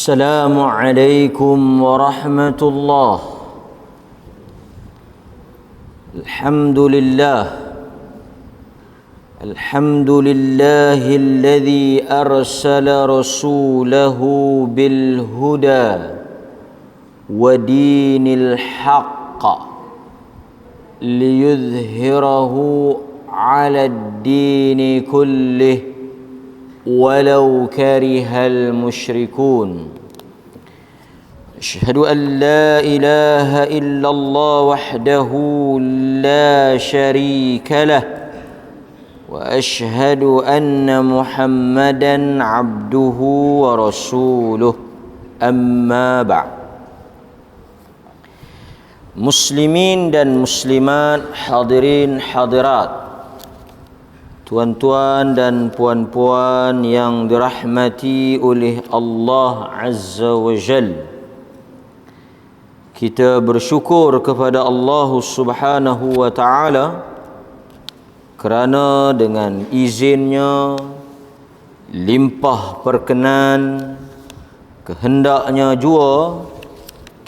السلام عليكم ورحمة الله. الحمد لله الذي أرسل رسوله بالهدى ودين الحق ليظهره على الدين كله ولو كره المشركون. أشهد أن لا إله إلا الله وحده لا شريك له وأشهد أن محمدا عبده ورسوله. أما بعد. Muslimin dan muslimat, hadirin hadirat, tuan-tuan dan puan-puan yang dirahmati oleh Allah Azza wa Jal, kita bersyukur kepada Allah Subhanahu wa Ta'ala kerana dengan izinnya, limpah perkenan, kehendaknya jua,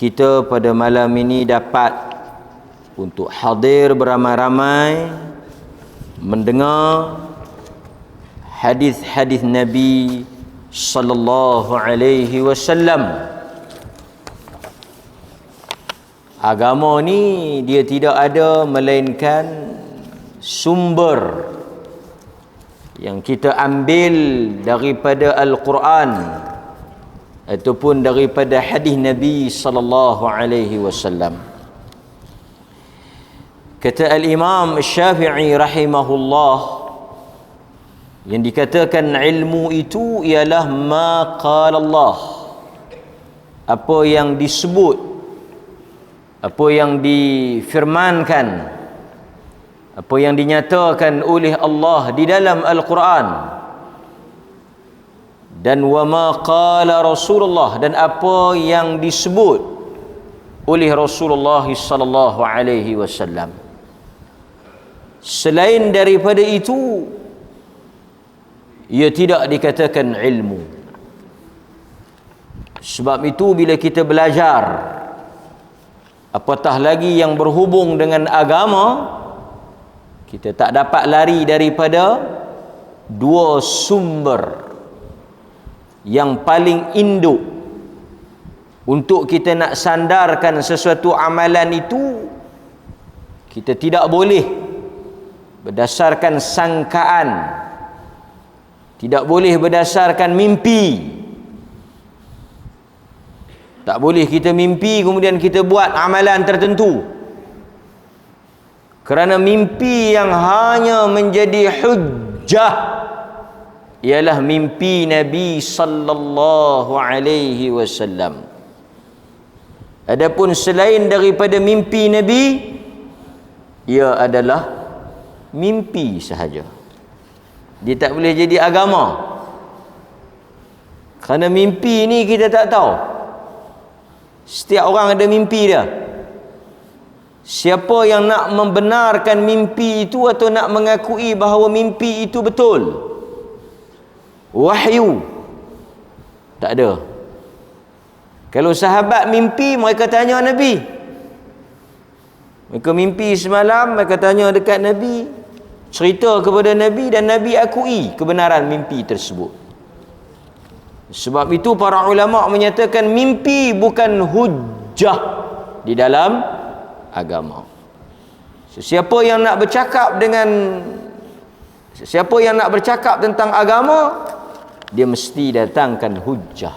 kita pada malam ini dapat untuk hadir beramai-ramai mendengar hadis-hadis Nabi sallallahu alaihi wasallam. Agama ni dia tidak ada melainkan sumber yang kita ambil daripada Al-Quran ataupun daripada hadis Nabi sallallahu alaihi wasallam. Kata Al-Imam Syafi'i rahimahullah, yang dikatakan ilmu itu ialah ma qala Allah, apa yang disebut, apa yang difirmankan, apa yang dinyatakan oleh Allah di dalam Al-Quran, dan wa ma qala Rasulullah, dan apa yang disebut oleh Rasulullah sallallahu alaihi wasallam. Selain daripada itu, ia tidak dikatakan ilmu. Sebab itu bila kita belajar, apatah lagi yang berhubung dengan agama, kita tak dapat lari daripada dua sumber yang paling induk untuk kita nak sandarkan sesuatu amalan itu. Kita tidak boleh berdasarkan sangkaan, tidak boleh berdasarkan mimpi. Tak boleh kita mimpi kemudian kita buat amalan tertentu, kerana mimpi yang hanya menjadi hujjah ialah mimpi Nabi sallallahu alaihi wasallam. Adapun selain daripada mimpi Nabi, ia adalah mimpi sahaja. Dia tak boleh jadi agama, kerana mimpi ni kita tak tahu. Setiap orang ada mimpi dia. Siapa yang nak membenarkan mimpi itu atau nak mengakui bahawa mimpi itu betul, wahyu, tak ada. Kalau sahabat mimpi, mereka tanya Nabi. Mereka mimpi semalam, mereka tanya dekat Nabi, cerita kepada Nabi, dan Nabi akui kebenaran mimpi tersebut. Sebab itu para ulama menyatakan mimpi bukan hujjah di dalam agama. Siapa yang nak bercakap tentang agama, dia mesti datangkan hujjah.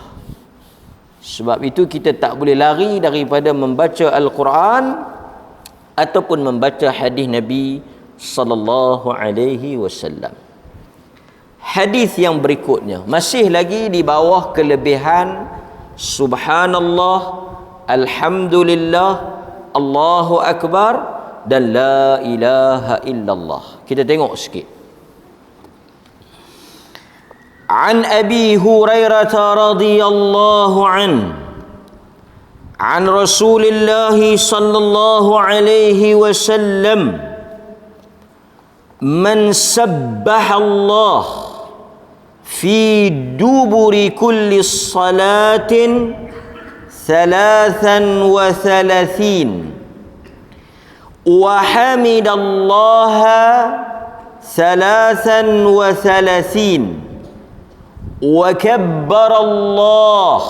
Sebab itu kita tak boleh lari daripada membaca Al-Quran ataupun membaca hadis Nabi sallallahu alaihi wasallam. Hadis yang berikutnya masih lagi di bawah kelebihan subhanallah, alhamdulillah, Allahu akbar dan la ilaha illallah. Kita tengok sikit. An Abi Hurairah radhiyallahu an Rasulillah sallallahu alaihi wasallam, man sabbaha Allah fi duburi kulli salatin 33 wa hamidallaha 33 wa kabbarallah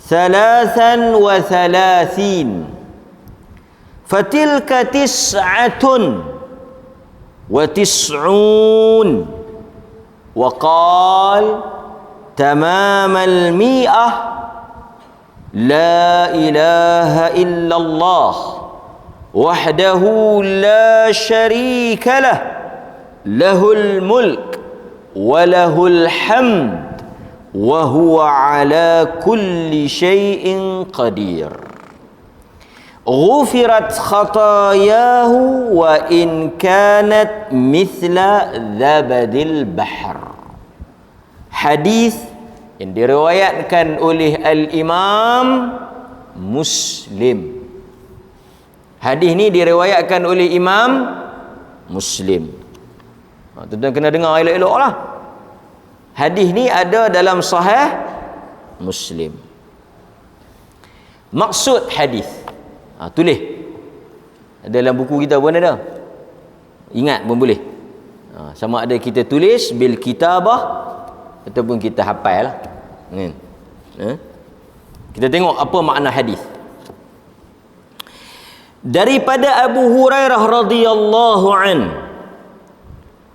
33 fatilka 99 wa qal tamamal mi'ah la ilaha illallah wahdahu la syarika lah lahul mulk wa lahul hamd wa huwa ala kulli syai'in qadir ghufirat khatayahu wa in kanat mithla zabadil bahr. Hadis yang diriwayatkan oleh Al-Imam Muslim. Hadis ni diriwayatkan oleh Imam Muslim. Tuan-tuan kena dengar elok-elok lah. Hadis ni ada dalam Sahih Muslim. Maksud hadis. Tulis. Dalam buku kita pun ada. Ingat pun boleh. Sama ada kita tulis bil kitabah ataupun kita hafal lah. Kita tengok apa makna hadis. Daripada Abu Hurairah radhiyallahu an,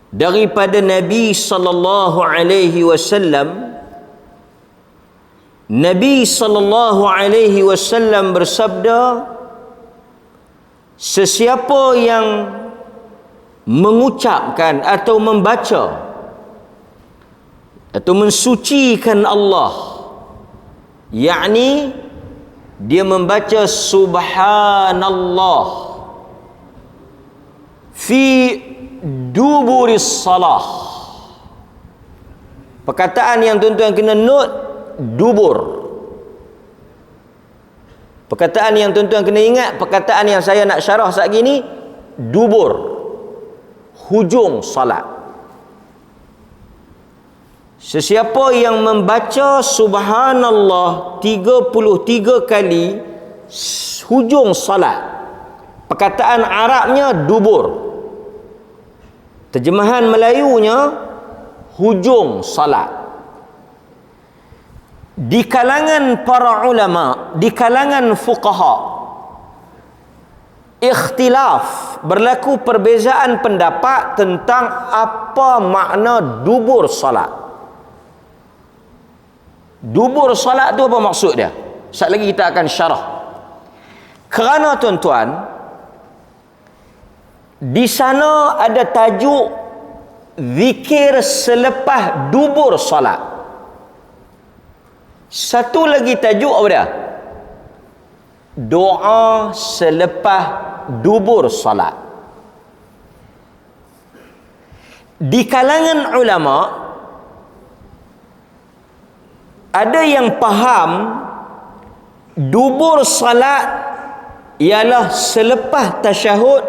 daripada Nabi sallallahu alaihi wasallam, Nabi sallallahu alaihi wasallam bersabda, sesiapa yang mengucapkan atau membaca atau mensucikan Allah, yakni dia membaca subhanallah fi duburis salah. Perkataan yang tuan-tuan kena note, dubur. Perkataan yang tuan-tuan kena ingat, perkataan yang saya nak syarah saat ini, dubur, hujung salat. Sesiapa yang membaca subhanallah 33 kali hujung salat, perkataan Arabnya dubur, terjemahan Melayunya hujung salat. Di kalangan para ulama, di kalangan fuqaha, ikhtilaf, berlaku perbezaan pendapat tentang apa makna dubur salat. Dubur salat tu apa maksud dia? Sekejap lagi kita akan syarah. Kerana tuan-tuan, di sana ada tajuk zikir selepas dubur salat. Satu lagi tajuk apa dia? Doa selepas dubur salat. Di kalangan ulama ada yang faham dubur salat ialah selepas tasyahud,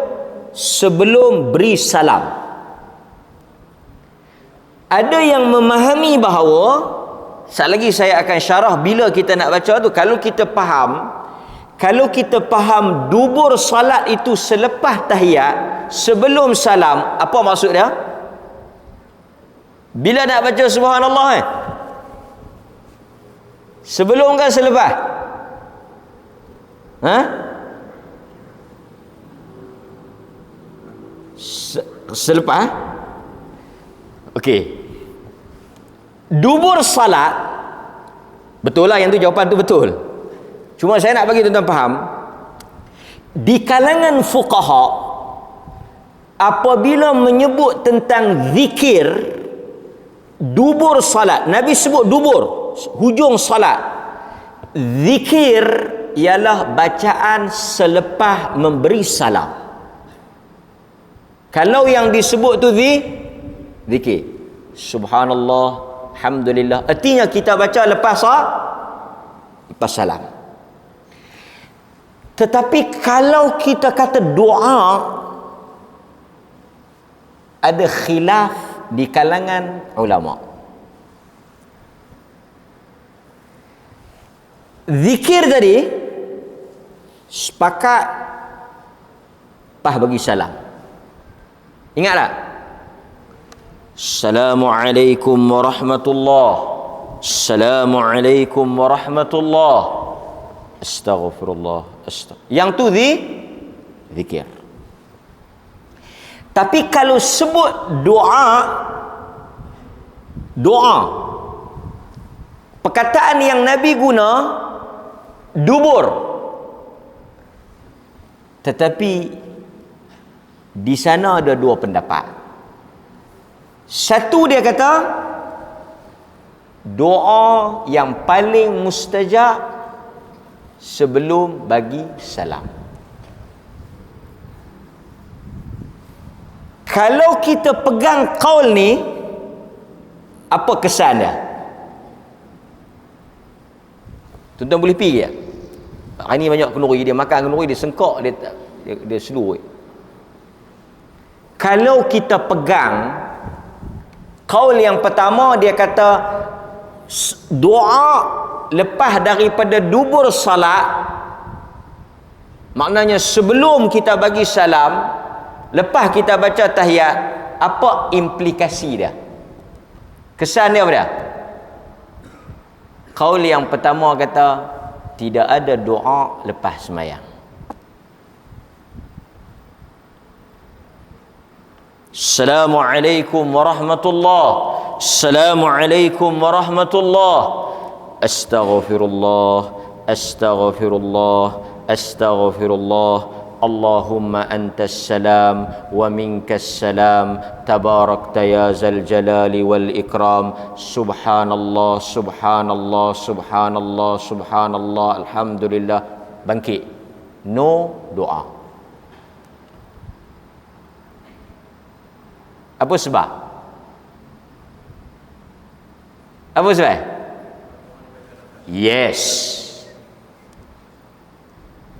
sebelum beri salam. Ada yang memahami bahawa, sekejap lagi saya akan syarah bila kita nak baca tu, kalau kita faham dubur salat itu selepas tahiyat, sebelum salam, apa maksud dia? Bila nak baca subhanallah sebelum ke selepas? Selepas? Okey. Dubur salat, betul lah yang tu, jawapan tu betul. Cuma saya nak bagi tuan-tuan faham, di kalangan fuqaha, apabila menyebut tentang zikir dubur salat, Nabi sebut dubur, hujung salat. Zikir ialah bacaan selepas memberi salam. Kalau yang disebut tu zikir, subhanallah, alhamdulillah, artinya kita baca lepas salam. Tetapi kalau kita kata doa, ada khilaf di kalangan ulama. Zikir tadi sepakat lepas bagi salam. Ingat tak? Assalamualaikum warahmatullahi. Assalamualaikum warahmatullahi. Astaghfirullah. Yang tu zikir. Tapi kalau sebut doa, perkataan yang Nabi guna dubur. Tetapi di sana ada dua pendapat. Satu dia kata doa yang paling mustajab sebelum bagi salam. Kalau kita pegang qaul ni, apa kesan dia? Tuan-tuan boleh pergi tak? Hari ni banyak kenduri, dia makan kenduri, dia sengkak, dia seluruh. Kalau kita pegang qaul yang pertama, dia kata doa lepas daripada dubur salat, maknanya sebelum kita bagi salam, lepas kita baca tahiyat, apa implikasi dia? Kesan dia apa dia? Qaul yang pertama kata tidak ada doa lepas sembahyang. Assalamualaikum warahmatullahi. Assalamualaikum warahmatullahi. Astaghfirullah. Astaghfirullah. Astaghfirullah. Allahumma antas salam wa minkas salam tabarakta ya zal jalali wal ikram. Subhanallah, subhanallah, subhanallah, subhanallah, alhamdulillah. Bangkit. No doa. Apa sebab? Apa sebab? Yes.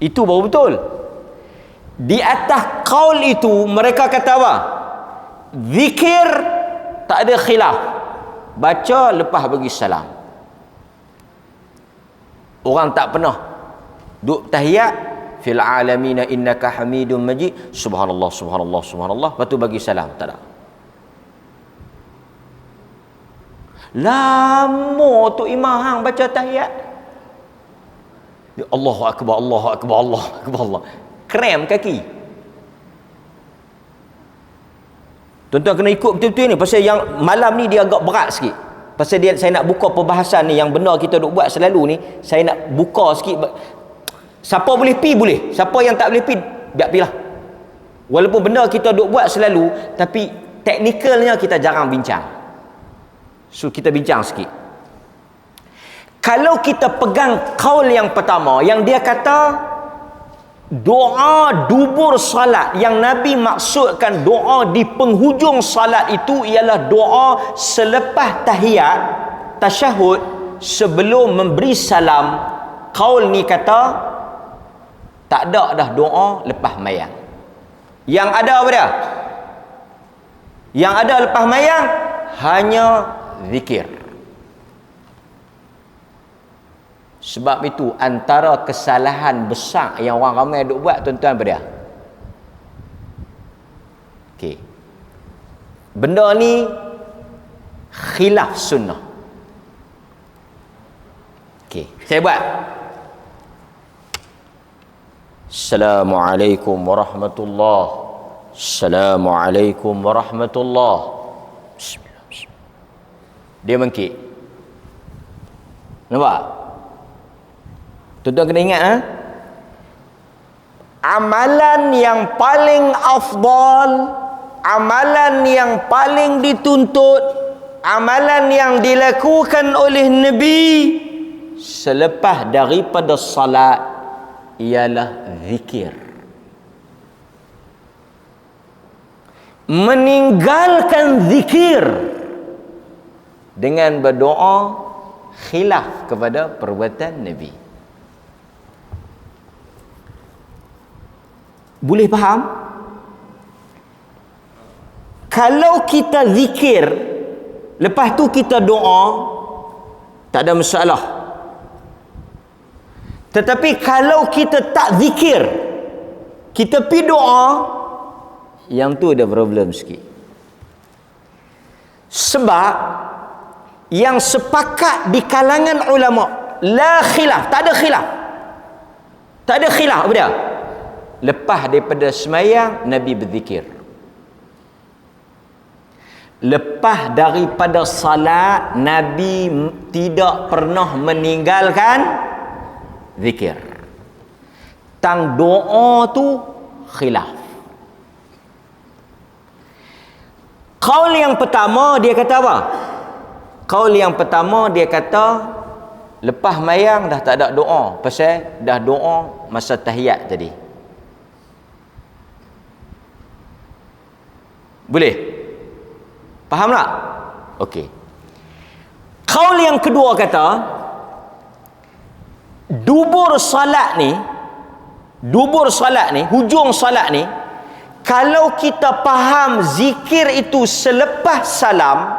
Itu baru betul. Di atas qaul itu mereka kata apa? Zikir tak ada khilaf. Baca lepas bagi salam. Orang tak pernah duk tahiyat fil alamina innaka hamidum majid, subhanallah, subhanallah, subhanallah, lepas tu bagi salam. Tak ada. Lama tu imam hang baca tahiyat. Allahu akbar, Allahu akbar, Allahu akbar, Allah. Krem kaki. Tuan-tuan kena ikut betul-betul ni, pasal yang malam ni dia agak berat sikit. Pasal dia, saya nak buka perbahasan ni yang benar kita duk buat selalu ni, saya nak buka sikit. Siapa boleh pi boleh, siapa yang tak boleh pi biar pilah. Walaupun benda kita duk buat selalu, tapi teknikalnya kita jarang bincang. So kita bincang sikit. Kalau kita pegang qaul yang pertama, yang dia kata doa dubur salat, yang Nabi maksudkan doa di penghujung salat itu ialah doa selepas tahiyat, tasyahud, sebelum memberi salam. Qaul ni kata tak ada dah doa lepas mayang. Yang ada apa dia? Yang ada lepas mayang hanya zikir. Sebab itu antara kesalahan besar yang orang ramai duk buat, tuan-tuan, apa dia? Okey. Benda ni khilaf sunnah. Okey, saya buat. Assalamualaikum warahmatullahi. Assalamualaikum warahmatullahi. Bismillah, bismillah. Dia bangkit. Nampak? Tuan-tuan kena ingat, amalan yang paling afdal, amalan yang paling dituntut, amalan yang dilakukan oleh Nabi selepas daripada salat ialah zikir. Meninggalkan zikir dengan berdoa khilaf kepada perbuatan Nabi. Boleh faham? Kalau kita zikir, lepas tu kita doa, tak ada masalah. Tetapi kalau kita tak zikir, kita pergi doa, yang tu ada problem sikit. Sebab yang sepakat di kalangan ulama, la khilaf, tak ada khilaf. Tak ada khilaf apa dia? Lepas daripada semayang, Nabi berzikir. Lepas daripada salat, Nabi tidak pernah meninggalkan zikir. Tang doa tu khilaf. Qaul yang pertama dia kata apa? Qaul yang pertama dia kata lepas mayang dah tak ada doa, pasal dah doa masa tahiyat tadi. Boleh? Faham tak? Okey. Qaul yang kedua kata dubur salat ni, hujung salat ni, kalau kita faham zikir itu selepas salam,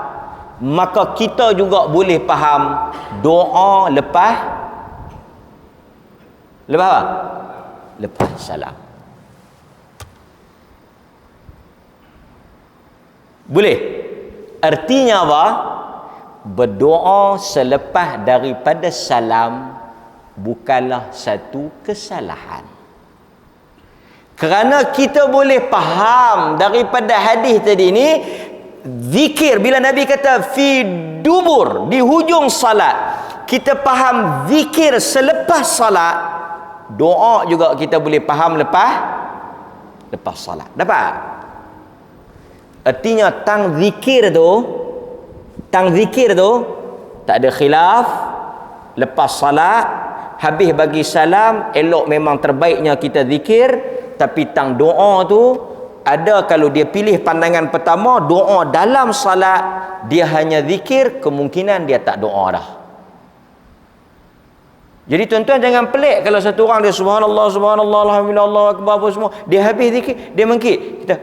maka kita juga boleh faham doa lepas apa? Lepas salam. Boleh? Artinya apa? Berdoa selepas daripada salam bukanlah satu kesalahan. Kerana kita boleh faham daripada hadis tadi ni, zikir bila Nabi kata fi dubur, di hujung salat, kita faham zikir selepas salat, doa juga kita boleh faham lepas salat. Dapat? Artinya tang zikir tu tak ada khilaf. Lepas salat, habis bagi salam, elok memang terbaiknya kita zikir. Tapi tang doa tu ada, kalau dia pilih pandangan pertama, doa dalam salat dia hanya zikir, kemungkinan dia tak doa dah. Jadi tuan-tuan jangan pelik kalau satu orang dia subhanallah, subhanallah, alhamdulillah, Allahu akbar, apa semua, dia habis zikir, dia mengkit. Kita,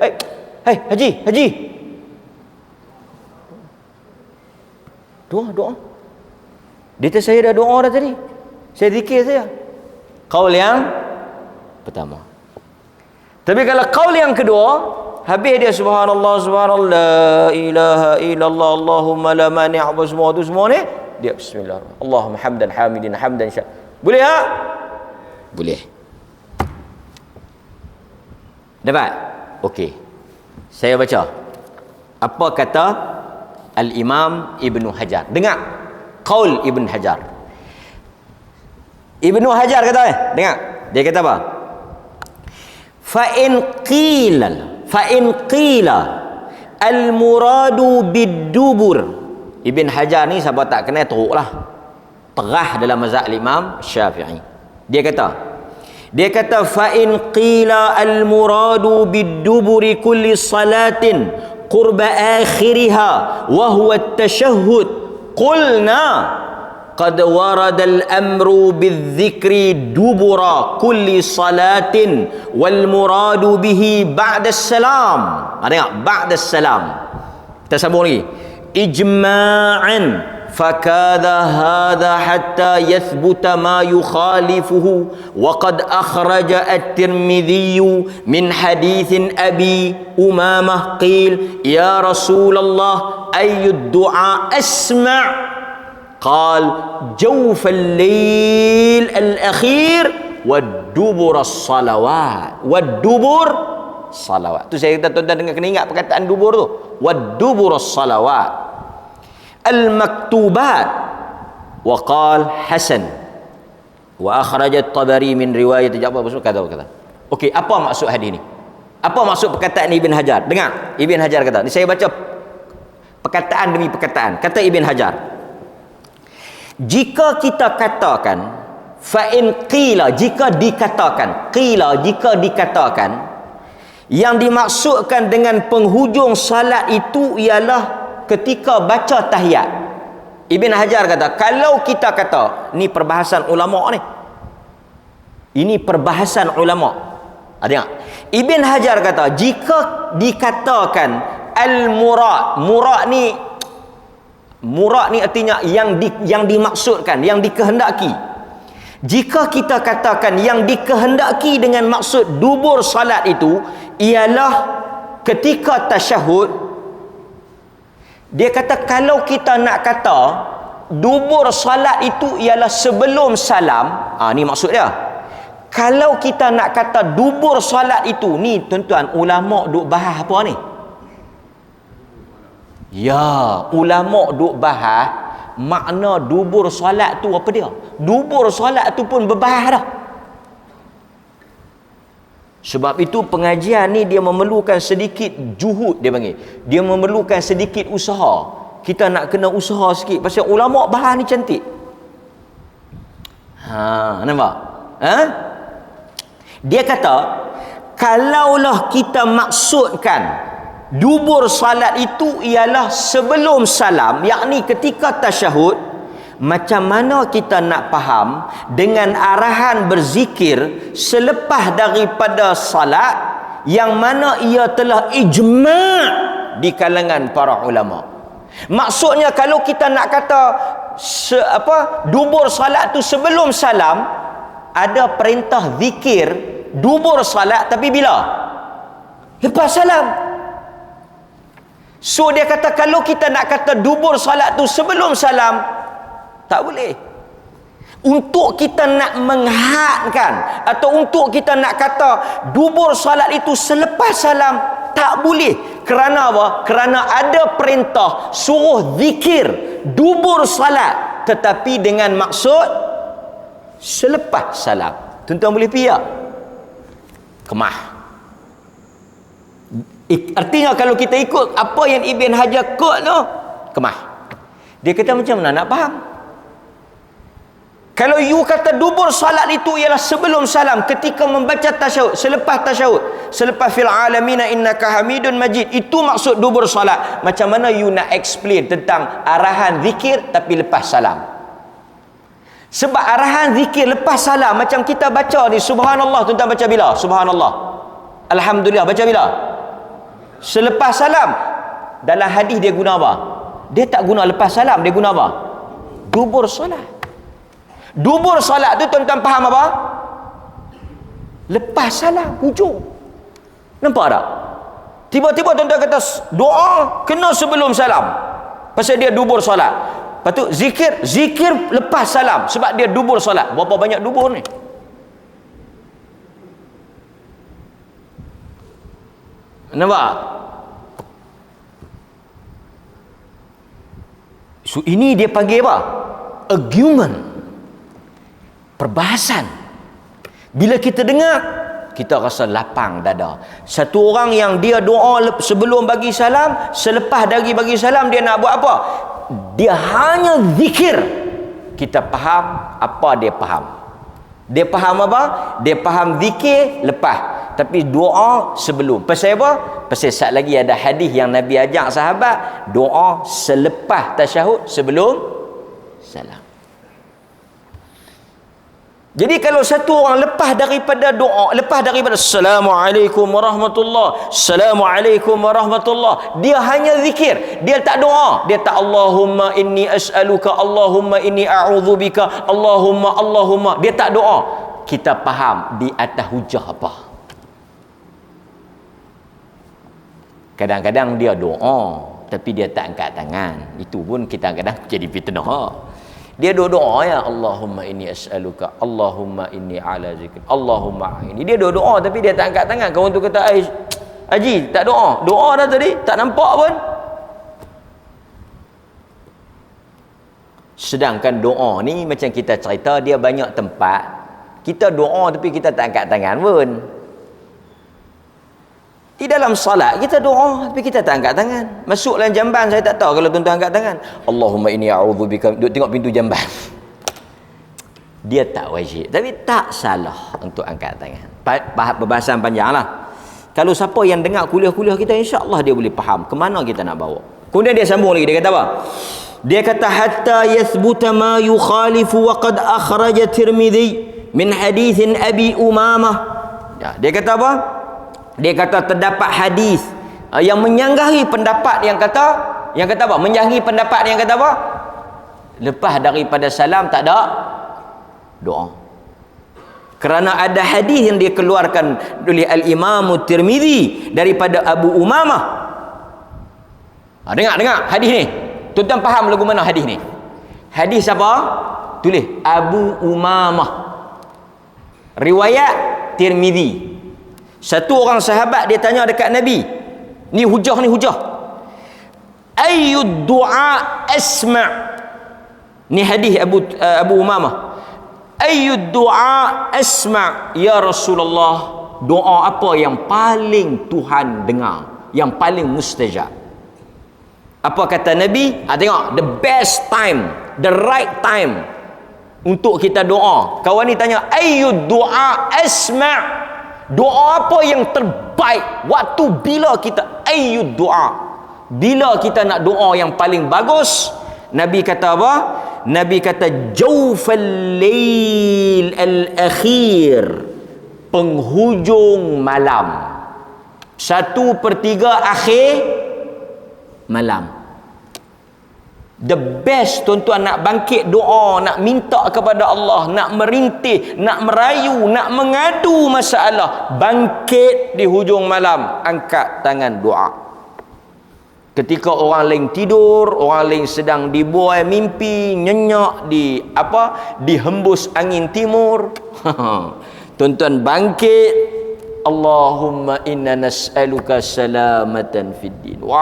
hai haji. Doa. Dia kata saya dah doa dah tadi. Saya zikir saja. Qaul yang pertama. Tapi kalau qaul yang kedua, habis dia subhanallah, subhanallah, la ilaha illallah, Allahumma la mani' apa semua tu semua ni, dia bismillah. Allahumma hamdan hamidin hamdan sya. Boleh tak? Boleh. Dapat? Okey. Saya baca. Apa kata Al-Imam Ibn Hajar? Dengar qaul Ibn Hajar. Ibn Hajar kata, dengar. Dia kata apa? Fa in qila al-muradu bid-dubur. Ibn Hajar ni siapa tak kenal teruklah. Terah dalam mazhab Imam Syafi'i. Dia kata fa in qila al-muradu bid-duburi kulli salatin qurba akhiriha wa huwa at-tashahhud qulna qad warada al-amru bil-dhikri dubura kulli salatin wal muradu bihi ba'da as-salam. Tengok, ba'da as-salam. Kita sambung lagi. Ijma'an fakadha hadha hatta yathbuta ma yukhalifuhu wa qad akhraja at-Tirmidhi min hadithin Abi Umamah qil ya Rasulullah ayyud du'a asma' قال جوف الليل الأخير والدبر الصلوات tu saya kata tuan-tuan kena ingat perkataan dubur tu, والدبر الصلوات المكتوبات وقال حسن وأخرج الطبري من رواية جابر كذا. Okey, apa maksud hadis ni? Apa maksud perkataan Ibn Hajar? Dengar, Ibn Hajar kata ni, saya baca perkataan demi perkataan. Kata Ibn Hajar, jika kita katakan fa'in qila, jika dikatakan yang dimaksudkan dengan penghujung salat itu ialah ketika baca tahiyat. Ibn Hajar kata, kalau kita kata, ni perbahasan ulama ni, ini perbahasan ulama. Tengok, Ibn Hajar kata jika dikatakan murad ni artinya yang dimaksudkan, yang dikehendaki. Jika kita katakan yang dikehendaki dengan maksud dubur salat itu ialah ketika tasyahud, dia kata kalau kita nak kata dubur salat itu ialah sebelum salam, ni maksud dia. Kalau kita nak kata dubur salat itu, ni tuan-tuan, ulama duk bahas apa ni? Ya, ulama duk bahas makna dubur solat tu apa dia. Dubur solat tu pun berbahas dah. Sebab itu pengajian ni dia memerlukan sedikit juhud, dia panggil. Dia memerlukan sedikit usaha. Kita nak kena usaha sikit pasal ulama bahas ni cantik. Nampak? Dia kata kalaulah kita maksudkan dubur salat itu ialah sebelum salam, yakni ketika tasyahud, macam mana kita nak faham dengan arahan berzikir selepas daripada salat yang mana ia telah ijma' di kalangan para ulama. Maksudnya kalau kita nak kata dubur salat tu sebelum salam, ada perintah zikir dubur salat, tapi bila? Lepas salam. So dia kata kalau kita nak kata dubur salat tu sebelum salam, tak boleh. Untuk kita nak menghadkan atau untuk kita nak kata dubur salat itu selepas salam, tak boleh. Kerana apa? Kerana ada perintah suruh zikir dubur salat, tetapi dengan maksud selepas salam. Tuan-tuan boleh pergi tak? Kemah. Artinya kalau kita ikut apa yang Ibn Hajar kod tu, kemah. Dia kata macam mana nak faham? Kalau you kata dubur salat itu ialah sebelum salam, ketika membaca tasyahud, selepas fil alamina innaka hamidun majid, itu maksud dubur salat. Macam mana you nak explain tentang arahan zikir tapi lepas salam? Sebab arahan zikir lepas salam, macam kita baca ni subhanallah, tuan-tuan baca bila? Subhanallah, alhamdulillah, baca bila? Selepas salam. Dalam hadis dia guna apa? Dia tak guna lepas salam, dia guna apa? Dubur solat. Dubur solat tu tuan-tuan faham apa? Lepas salam, hujung. Nampak tak? Tiba-tiba tuan-tuan kata doa kena sebelum salam, pasal dia dubur solat. Lepas tu zikir lepas salam, sebab dia dubur solat. Berapa banyak dubur ni? Nampak? So ini dia panggil apa? Argument. Perbahasan. Bila kita dengar, kita rasa lapang dada. Satu orang yang dia doa sebelum bagi salam, selepas dari bagi salam dia nak buat apa? Dia hanya zikir. Kita faham apa dia faham. Dia faham apa? Dia faham zikir lepas, tapi doa sebelum. Pasal apa? Pasal sat lagi ada hadis yang Nabi ajak sahabat doa selepas tasyahud sebelum salam. Jadi kalau satu orang lepas daripada doa, lepas daripada Assalamualaikum warahmatullahi, Assalamualaikum warahmatullahi, dia hanya zikir, dia tak doa, dia tak Allahumma inni as'aluka, Allahumma inni a'udzubika, Allahumma, dia tak doa. Kita faham di atas hujah apa? Kadang-kadang dia doa tapi dia tak angkat tangan. Itu pun kita kadang jadi fitnah. Dia doa ya Allahumma inni as'aluka, Allahumma inni ala zikr, Allahumma ini. Dia doa tapi dia tak angkat tangan. Kawan tu kata, Haji tak doa. Doa dah tadi, tak nampak pun. Sedangkan doa ni macam kita cerita, dia banyak tempat kita doa tapi kita tak angkat tangan pun. Di dalam salat kita doa tapi kita tak angkat tangan. Masuk dalam jamban, saya tak tahu kalau tuan-tuan angkat tangan. Allahumma inni a'udzubika, duk tengok pintu jamban. Dia tak wajib, tapi tak salah untuk angkat tangan. Perbahasan panjanglah. Kalau siapa yang dengar kuliah-kuliah kita, insya-Allah dia boleh faham ke mana kita nak bawa. Kemudian dia sambung lagi, dia kata apa? Dia kata hatta yathbuta ma yukhalifu wa qad akhraja Tirmidzi min haditsin Abi Umamah. Ya, dia kata apa? Dia kata terdapat hadis yang menyanggahi pendapat yang kata apa? Menyanggahi pendapat yang kata apa? Lepas daripada salam tak ada doa. Kerana ada hadis yang dia keluarkan oleh Al-Imam Tirmizi daripada Abu Umamah. Dengar hadis ni. Tuan-tuan faham lagu mana hadis ni? Hadis apa? Tulis Abu Umamah. Riwayat Tirmizi. Satu orang sahabat dia tanya dekat Nabi. Ni hujah. Ayyud du'a asma'. Ni hadis Abu Umamah. Ayyud du'a asma' ya Rasulullah. Doa apa yang paling Tuhan dengar, yang paling mustajab? Apa kata Nabi? Tengok, the best time, the right time untuk kita doa. Kawan ni tanya, ayyud du'a asma'. Doa apa yang terbaik? Waktu bila kita ayyud du'a? Bila kita nak doa yang paling bagus? Nabi kata apa? Nabi kata jawfal lail al-akhir, penghujung malam, 1/3 akhir malam. The best tuan-tuan nak bangkit doa, nak minta kepada Allah, nak merintih, nak merayu, nak mengadu masalah, bangkit di hujung malam, angkat tangan doa. Ketika orang lain tidur, orang lain sedang dibuai mimpi, nyenyak dihembus angin timur. Tuan-tuan bangkit, Allahumma inna nas'aluka salamatan fid din wa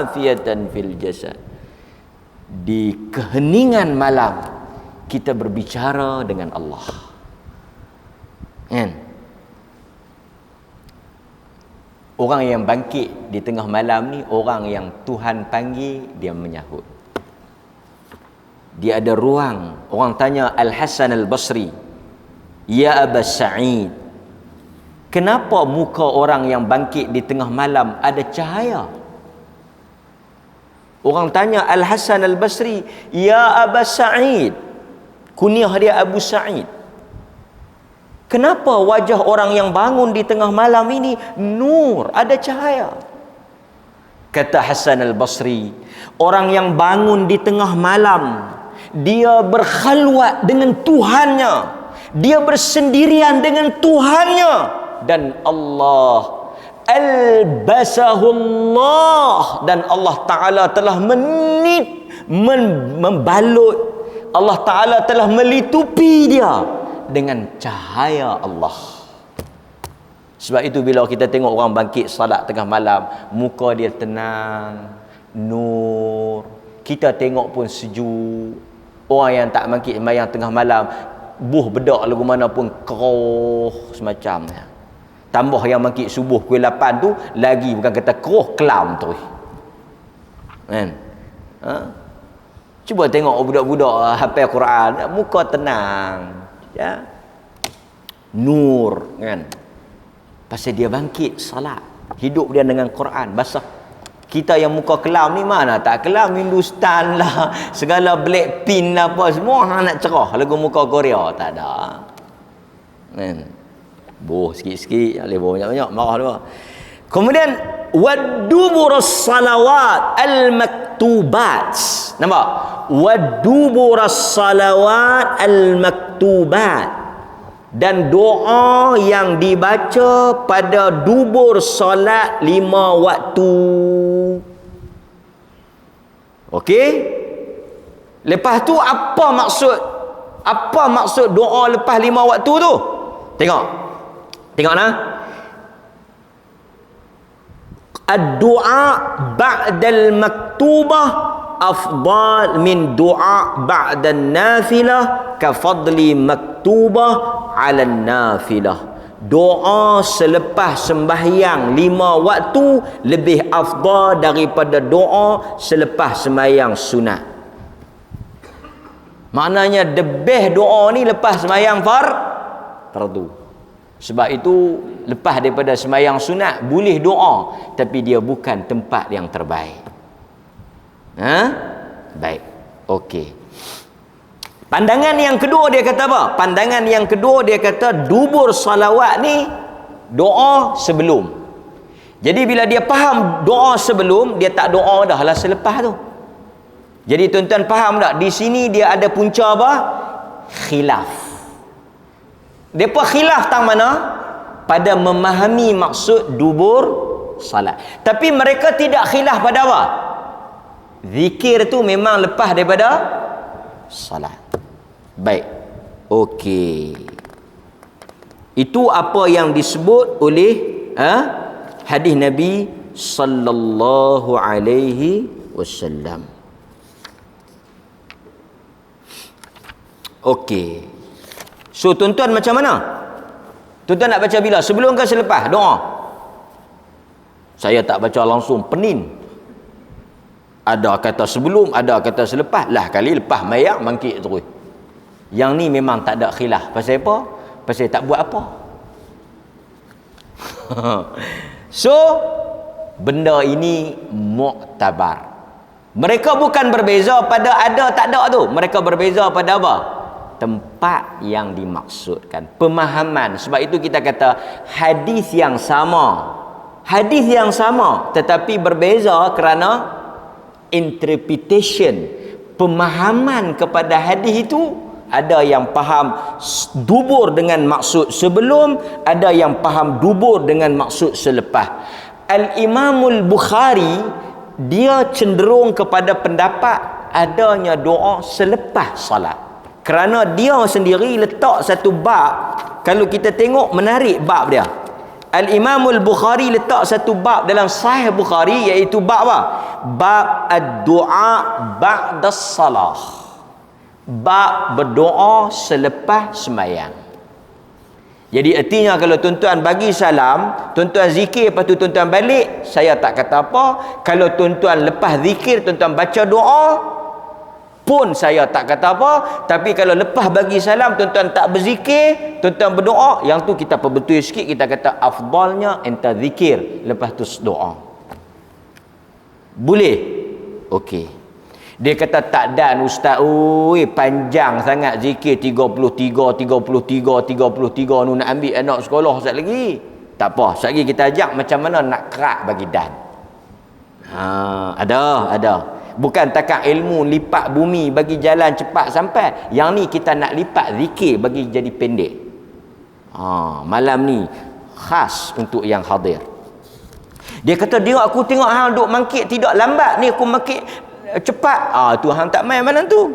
afiatan fil jasad. Di keheningan malam kita berbicara dengan Allah. Kan? Orang yang bangkit di tengah malam ni, orang yang Tuhan panggil, dia menyahut. Dia ada ruang. Orang tanya Al-Hasan Al-Basri, ya Aba Sa'id, kenapa muka orang yang bangkit di tengah malam ada cahaya? Orang tanya Al-Hasan Al-Basri, ya Aba Sa'id, kunyah dia Abu Sa'id, kenapa wajah orang yang bangun di tengah malam ini nur, ada cahaya? Kata Hasan Al-Basri, orang yang bangun di tengah malam, dia berkhalwat dengan Tuhannya, dia bersendirian dengan Tuhannya, dan Allah albasahullah, dan Allah Ta'ala telah membalut, Allah Ta'ala telah melitupi dia dengan cahaya Allah. Sebab itu bila kita tengok orang bangkit salat tengah malam, muka dia tenang, nur, kita tengok pun sejuk. Orang yang tak bangkit sembahyang tengah malam, buh bedak lagu mana pun keruh semacamnya. Tambah yang bangkit subuh pukul 8 tu, lagi bukan kata keruh, kelam terus. Kan? Cuba tengok budak-budak hafal Quran, muka tenang, ya, nur, kan? Pasal dia bangkit salat, hidup dia dengan Quran basah. Kita yang muka kelam ni mana tak kelam, Hindustan lah, segala Blackpink lah, apa semua nak cerah lagu muka Korea, tak ada. Kan? Boh sikit-sikit, boleh boh banyak-banyak, marah dia. Kemudian waduburus salawat al-maktubat. Nampak? Waduburus salawat al-maktubat, dan doa yang dibaca pada dubur solat 5 waktu. Okey? Lepas tu apa maksud doa lepas 5 waktu tu? Tengok nah. Ad-du'a ba'dal maktubah afdal min du'a ba'dan nafilah ka fadli maktubah 'ala nafilah. Doa selepas sembahyang 5 waktu lebih afdal daripada doa selepas sembahyang sunat. Maknanya the best doa ni lepas sembahyang fardu. Sebab itu lepas daripada sembahyang sunat boleh doa, tapi dia bukan tempat yang terbaik. Baik. Okey. Pandangan yang kedua dia kata apa? Pandangan yang kedua dia kata dubur salawat ni doa sebelum. Jadi bila dia faham doa sebelum, dia tak doa dah lah selepas tu. Jadi tuan-tuan faham tak? Di sini dia ada punca apa? Khilaf. Depa khilaf tang mana? Pada memahami maksud dubur salat. Tapi mereka tidak khilaf pada apa? Zikir tu memang lepas daripada salat. Baik. Okey. Itu apa yang disebut oleh hadis Nabi sallallahu alaihi wasallam. Okey. So tuan-tuan macam mana? Tuan-tuan nak baca bila? Sebelum ke selepas doa? Saya tak baca langsung, pening. Ada kata sebelum, ada kata selepas. Lah kali lepas mayat mangkit terus. Yang ni memang tak ada khilaf. Pasal apa? Pasal tak buat apa. So benda ini muktabar. Mereka bukan berbeza pada ada tak ada tu. Mereka berbeza pada apa? Tempat yang dimaksudkan, pemahaman. Sebab itu kita kata hadis yang sama, hadis yang sama tetapi berbeza kerana interpretation, pemahaman kepada hadis itu. Ada yang faham dubur dengan maksud sebelum, ada yang faham dubur dengan maksud selepas. Al-Imamul Bukhari dia cenderung kepada pendapat adanya doa selepas salat. Kerana dia sendiri letak satu bab, kalau kita tengok menarik bab dia. Al-Imamul Bukhari letak satu bab dalam Sahih Bukhari, iaitu bab apa? Bab ad-du'a ba'da salah. Bab berdoa selepas sembahyang. Jadi artinya kalau tuan-tuan bagi salam, tuan-tuan zikir, lepas tu tuan-tuan balik, saya tak kata apa. Kalau tuan-tuan lepas zikir, tuan-tuan baca doa pun saya tak kata apa. Tapi kalau lepas bagi salam tuan-tuan tak berzikir, tuan-tuan berdoa, yang tu kita perbetul sikit, kita kata afdalnya enta zikir lepas tu doa. Boleh? Okey. Dia kata tak dan ustaz, oi panjang sangat zikir 33 nu nak ambil anak sekolah sekejap lagi. Tak apa, sekejap lagi kita ajak macam mana nak kerak bagi dan. Ada. Bukan takat ilmu lipat bumi bagi jalan cepat sampai. Yang ni kita nak lipat zikir bagi jadi pendek. Malam ni khas untuk yang hadir. Dia kata dia aku tengok hang duk mangkit tidak lambat ni, aku mangkit cepat. Tu hang tak main malam tu.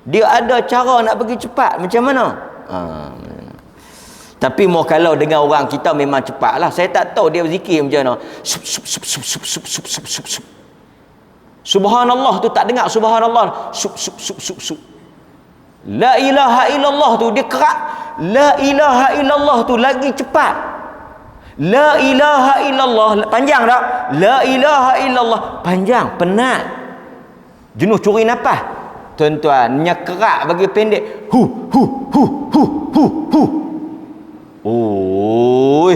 Dia ada cara nak pergi cepat macam mana? Tapi mau kalau dengan orang kita memang cepat lah. Saya tak tahu dia berzikir macam mana. Subhanallah tu tak dengar subhanallah. La ilaha illallah tu dia kerak. La ilaha illallah tu lagi cepat. La ilaha illallah panjang tak? La ilaha illallah panjang, penat. Jenuh curi nafas. Tuan-tuan, nyekerak bagi pendek. Hu. Oi.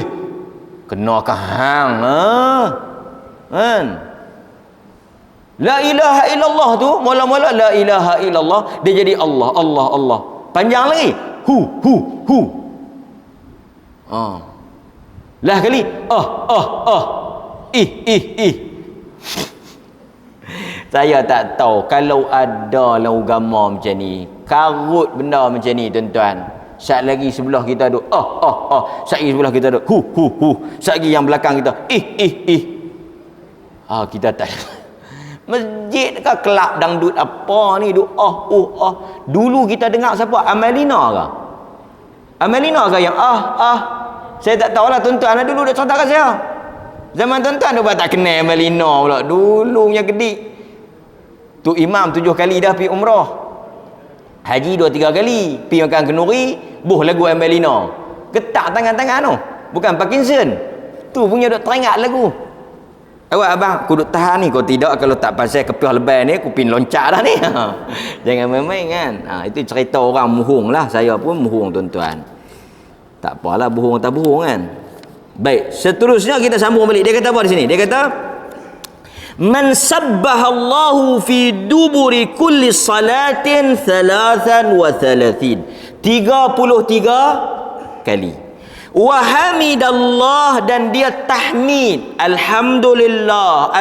Kena ke hang kan? La ilaha illallah tu mula-mula la ilaha illallah dia jadi Allah. Panjang lagi. Hu. Lah kali. Ih. Saya tak tahu kalau ada lah agama macam ni. Karut benda macam ni tuan-tuan. Sat lagi sebelah kita duk sat lagi sebelah kita duk hu. Sat lagi yang belakang kita ih. Kita tak. Masjid ke kelab dangdut apa ni duk Dulu kita dengar siapa? Amelina ke yang saya tak tahulah tuan-tuan. Dulu dah cerita kat saya. Zaman tuan-tuan dia tak kenal Amelina pula. Dulu punya kedik. Tu imam 7 kali dah pergi umrah. Haji 2-3 kali. Pergi makan kenduri, buh lagu Amelina. Getak tangan-tangan tu. Bukan Parkinson. Tu punya duk teringat lagu. Awak abang, aku duk tahan ni. Kau tidak, kalau tak pasal kepiah lebay ni, aku pin loncat dah ni. Jangan main-main kan. Itu cerita orang muhung lah. Saya pun muhung tuan-tuan. Tak apalah bohong tak bohong kan. Baik, seterusnya kita sambung balik. Dia kata apa di sini? Dia kata man sabbahallahu fi duburi kulli salatin 33 kali. Wa hamidallah, dan dia tahmid alhamdulillah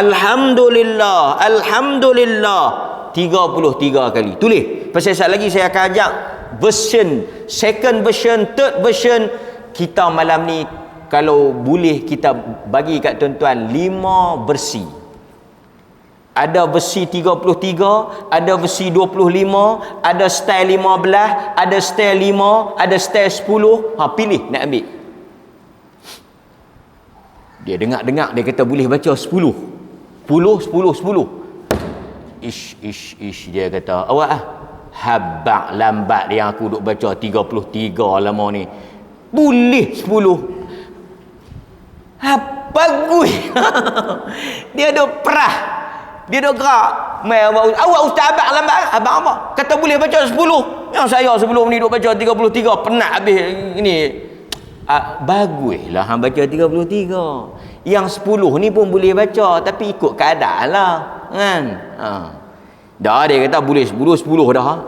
33 kali. Tulis. Pasal sekejap lagi saya akan ajak version, second version, third version. Kita malam ni kalau boleh kita bagi kat tuan-tuan 5 versi. Ada versi 33, ada versi 25, ada style 15, ada style 5, ada style 10. Pilih nak ambil. Dia dengar-dengar, dia kata boleh baca 10. 10. Ish, dia kata, awak habak lambat yang aku duk baca 33 lama ni. Boleh 10. Bagus. Dia duk perah. Dia duk gerak. Awak ustaz abang lambat. Abang apa? Kata boleh baca 10. Yang saya sebelum ni duk baca 33. Penat habis ni. Baguslah hang baca 33. Yang 10 ni pun boleh baca, tapi ikut keadaan lah, kan? Dah dia kata boleh 10 dah.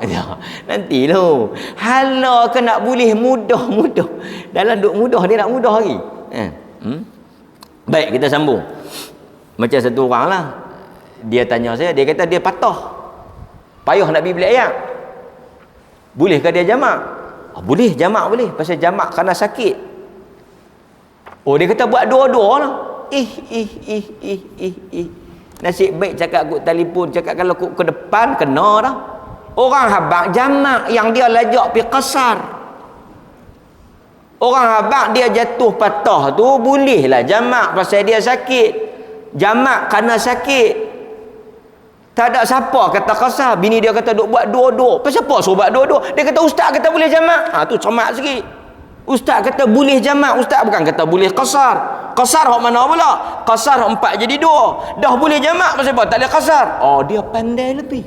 Nanti lo. Hala ke nak boleh mudah. Dalam duk mudah dia nak mudah lagi. Baik, kita sambung. Macam satu orang lah, dia tanya saya, dia kata dia patah. Payah nak pergi beli ayat. Bolehkah dia jamak? Boleh, jamak boleh. Pasal jamak kerana sakit. Dia kata buat dua-dua lah. Nasib baik cakap aku telefon, cakap kalau aku ke depan kena dah. Orang habaq jamak yang dia lajak pi qasar. Orang habaq dia jatuh patah tu bolehlah jamak pasal dia sakit. Jamak kerana sakit. Tak ada siapa kata qasar. Bini dia kata duk buat dua-dua. Pasal apa suruh buat dua-dua? Dia kata ustaz kata boleh jamak. Tu cermat sikit. Ustaz kata boleh jamak, ustaz bukan kata boleh qasar. Qasar hok mana pula? Qasar 4 jadi 2. Dah boleh jamak pasal apa? Tak boleh qasar. Dia pandai lebih.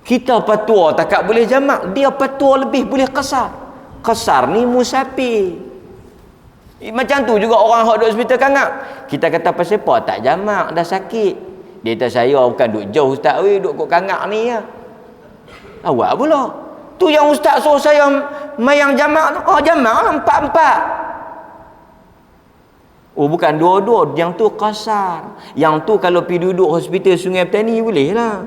Kita patua takat boleh jamak, dia patua lebih boleh qasar. Qasar ni musafir. Macam tu juga orang hok duduk hospital kangak. Kita kata pasal apa tak jamak, dah sakit. Dia kata saya bukan duduk jauh ustaz duduk kat kangak ni ya. Awak pula. Tu yang ustaz suruh saya mayang jamak tu. Jamak lah 4-4. Bukan dua-dua. Yang tu qasar. Yang tu kalau pergi duduk hospital Sungai Petani boleh lah.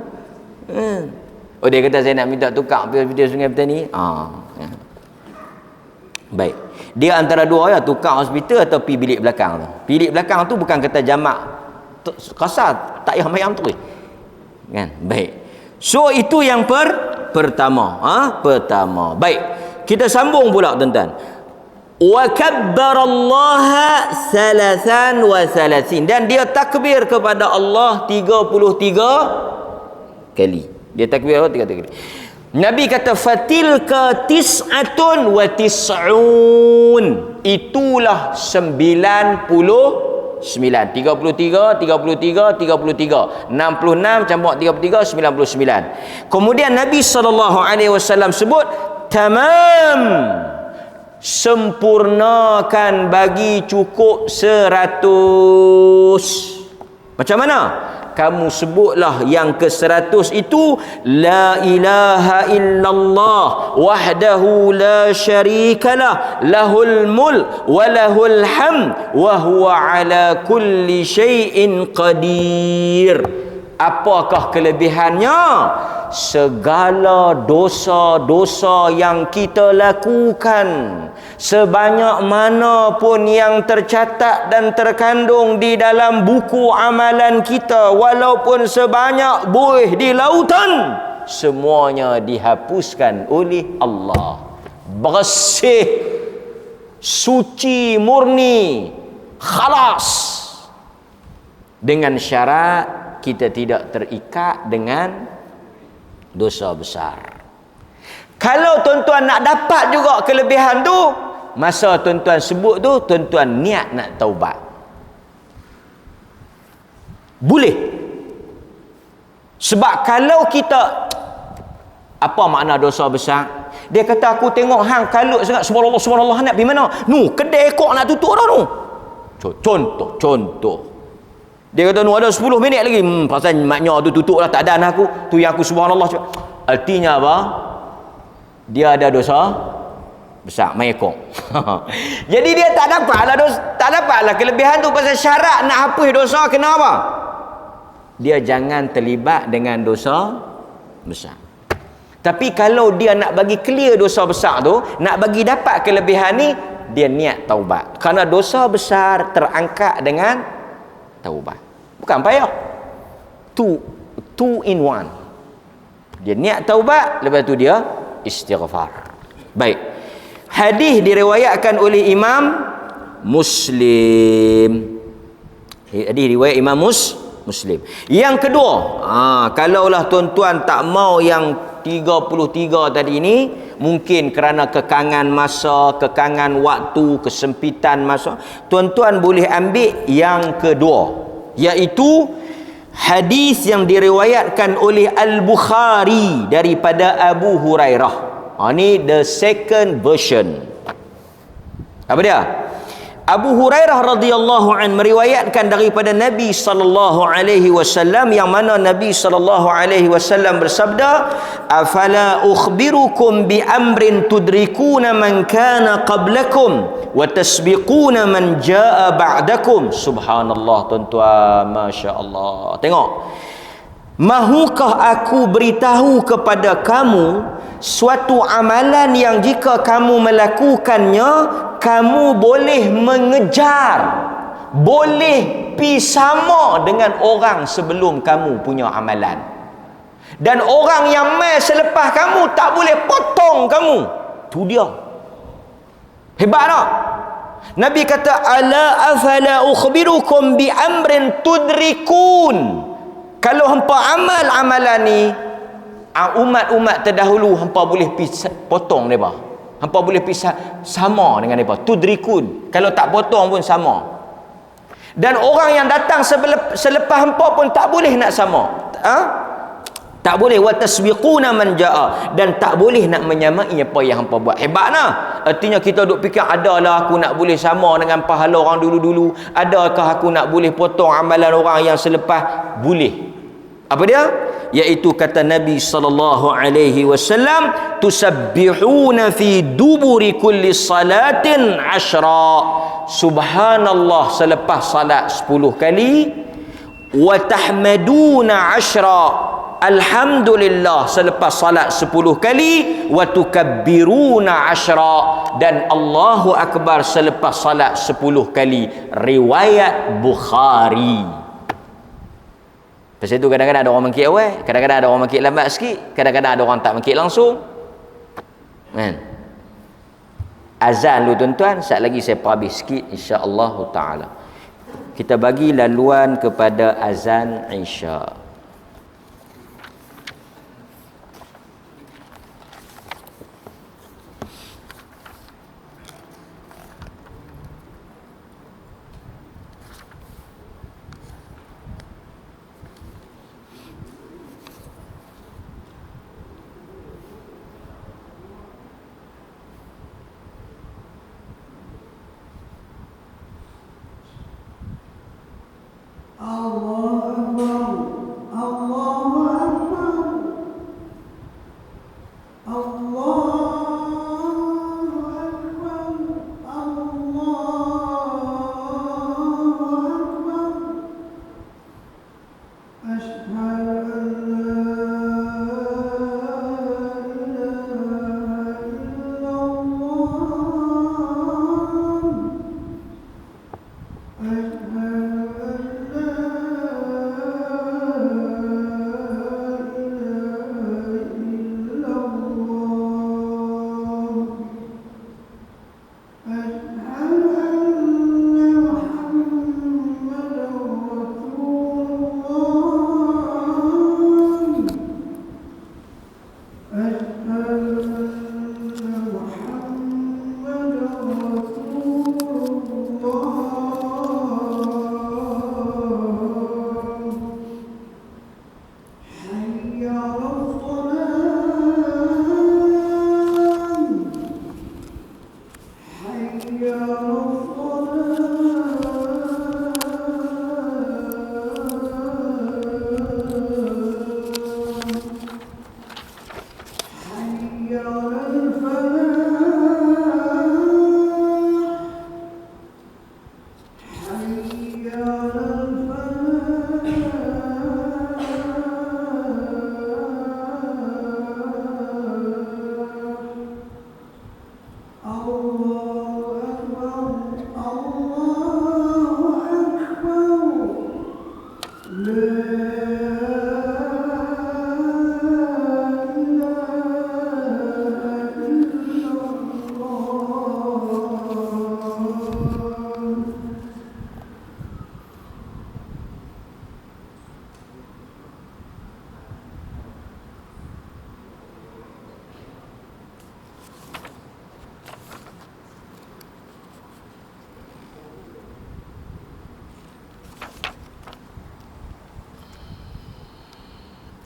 Dia kata saya nak minta tukar pergi hospital Sungai Petani. Baik. Dia antara dua ya, tukar hospital atau pergi bilik belakang tu. Bilik belakang tu bukan kata jamak qasar, tak payah mayang tu. Kan? Baik. So itu yang pertama. Pertama. Baik. Kita sambung pula tuan-tuan. Wa kabbarallaha 33 dan dia takbir kepada Allah 33 kali. Dia takbir Allah 33 kali. Nabi kata fatilka tis'atun wa tis'un. Itulah 99. 33 66 campur 33 99. Kemudian Nabi SAW sebut tamam, sempurnakan bagi cukup 100. Macam mana? Kamu sebutlah yang ke-100 itu la ilaha illallah wahdahu la syarikalah lahul mulk wa lahul hamd wa huwa ala kulli syai'in qadir. Apakah kelebihannya? Segala dosa-dosa yang kita lakukan, sebanyak mana pun yang tercatat dan terkandung di dalam buku amalan kita, walaupun sebanyak buih di lautan, semuanya dihapuskan oleh Allah. Bersih, suci, murni, khalas. Dengan syarat kita tidak terikat dengan dosa besar. Kalau tuan-tuan nak dapat juga kelebihan tu, masa tuan-tuan sebut tu, tuan-tuan niat nak taubat. Boleh. Sebab kalau kita, apa makna dosa besar? Dia kata aku tengok hang kalut sangat, subhanallah subhanallah, nak pergi mana? Kedai ekor nak tutup dah tu. Contoh. Dia kata ada 10 minit lagi. Pasal maknya tu tutup lah, tak ada anak aku. Tu yang aku subhanallah. Artinya apa? Dia ada dosa besar, main ekor. Jadi dia tak dapatlah kelebihan tu. Pasal syarat nak hapus dosa kena apa? Dia jangan terlibat dengan dosa besar. Tapi kalau dia nak bagi clear dosa besar tu, nak bagi dapat kelebihan ni, dia niat taubat. Kerana dosa besar terangkat dengan taubat. Bukan payah. Two in one. Dia niat taubat, lepas tu dia istighfar. Baik. Hadis diriwayatkan oleh Imam Muslim. Hadis riwayat Imam Muslim. Yang kedua, kalaulah tuan-tuan tak mau yang 33 tadi ni, mungkin kerana kekangan masa, kekangan waktu, kesempitan masa, tuan-tuan boleh ambil yang kedua, iaitu hadis yang diriwayatkan oleh Al-Bukhari daripada Abu Hurairah. Ni the second version. Apa dia? Abu Hurairah radhiyallahu an meriwayatkan daripada Nabi sallallahu alaihi wasallam, yang mana Nabi sallallahu alaihi wasallam bersabda, "Afala ukhbirukum bi amrin tudrikuna man kana qablakum wa tasbiquna man jaa ba'dakum." Subhanallah tuan-tuan, masya-Allah. Tengok. Mahukah aku beritahu kepada kamu suatu amalan yang jika kamu melakukannya, kamu boleh mengejar, boleh pi sama dengan orang sebelum kamu punya amalan, dan orang yang mai selepas kamu tak boleh potong kamu. Tu dia. Hebat tak? Nabi kata, "Ala afala ukhbirukum bi amrin tudrikun." Kalau hampa amal amalan ni, umat-umat terdahulu hampa boleh potong mereka, hampa boleh sama dengan mereka. Tudrikun, kalau tak potong pun sama. Dan orang yang datang selepas hampa pun tak boleh nak sama. Tak boleh. Wa tasbiquna man jaa, dan tak boleh nak menyamai apa yang hampa buat. Hebat nah. Artinya kita duk fikir, adalah aku nak boleh sama dengan pahala orang dulu-dulu, adakah aku nak boleh potong amalan orang yang selepas? Boleh. Apa dia? Iaitu kata Nabi sallallahu alaihi wasallam, tusabbihuna fi duburi kulli salatin 10. Subhanallah selepas salat 10 kali, wa tahmaduna 10. Alhamdulillah selepas salat 10 kali, wa tukabbiruna 10, dan Allahu akbar selepas salat 10 kali. Riwayat Bukhari. Pasal itu kadang-kadang ada orang mengkit awal, kadang-kadang ada orang mengkit lambat sikit, kadang-kadang ada orang tak mengkit langsung. Kan? Azan dulu tuan-tuan, sekejap lagi saya habis sikit insya-Allah taala. Kita bagi laluan kepada azan Isya. الله أكبر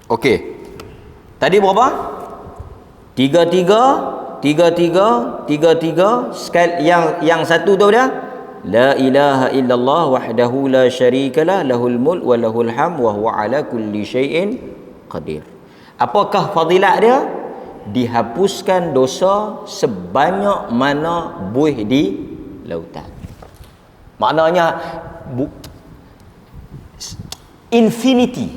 Okey. Tadi berapa? 33 sekali yang satu tu dia la ilaha illallah wahdahu la syarikalah lahul mulk wa lahul hamd wa huwa ala kulli syai'in qadir. Apakah fadilat dia? Dihapuskan dosa sebanyak mana buih di lautan. Maknanya infinity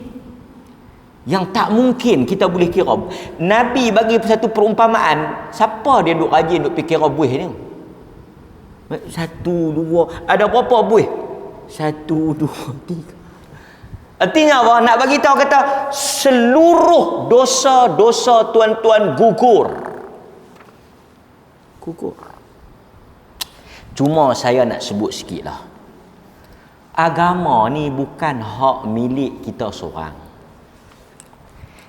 yang tak mungkin kita boleh kira. Nabi bagi satu perumpamaan, siapa dia duk rajin duk fikir buih ni? 1 2 ada berapa buih? 1 2 3. Artinya apa? Nak bagi tahu kata seluruh dosa-dosa tuan-tuan gugur. Cuma saya nak sebut sikitlah. Agama ni bukan hak milik kita seorang.